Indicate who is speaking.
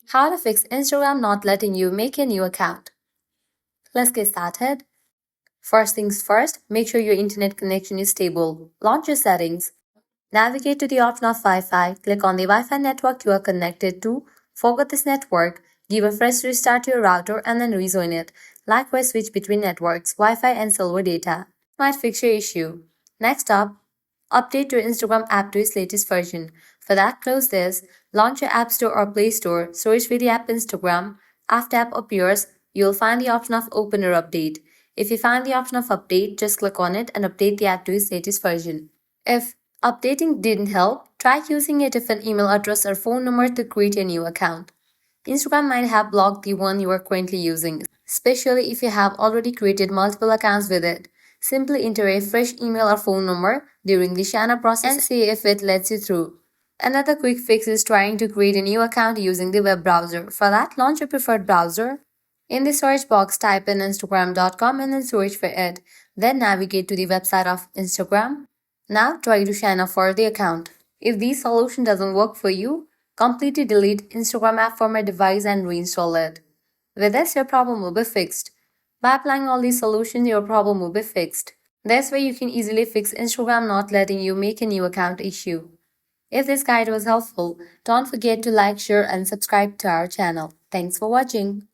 Speaker 1: How to fix Instagram not letting you make a new account. Let's get started. First things first, make sure your internet connection is stable. Launch your settings. Navigate to the option of Wi-Fi. Click on the Wi-Fi network you are connected to. Forget this network. Give a fresh restart to your router and then rejoin it. Likewise, switch between networks, Wi-Fi and cellular data. Might fix your issue. Next up, update your Instagram app to its latest version. For that, close this, launch your App Store or Play Store, search for the app Instagram. After app appears, you'll find the option of Open or Update. If you find the option of Update, just click on it and update the app to its latest version. If updating didn't help, try using a different email address or phone number to create a new account. Instagram might have blocked the one you are currently using, especially if you have already created multiple accounts with it. Simply enter a fresh email or phone number during the sign up process and see if it lets you through. Another quick fix is trying to create a new account using the web browser. For that, launch your preferred browser. In the search box, type in Instagram.com and then search for it. Then navigate to the website of Instagram. Now try to sign up for the account. If this solution doesn't work for you, completely delete Instagram app from your device and reinstall it. With this, your problem will be fixed. By applying all these solutions, your problem will be fixed. That's where you can easily fix Instagram not letting you make a new account issue. If this guide was helpful, don't forget to like, share, and subscribe to our channel. Thanks for watching.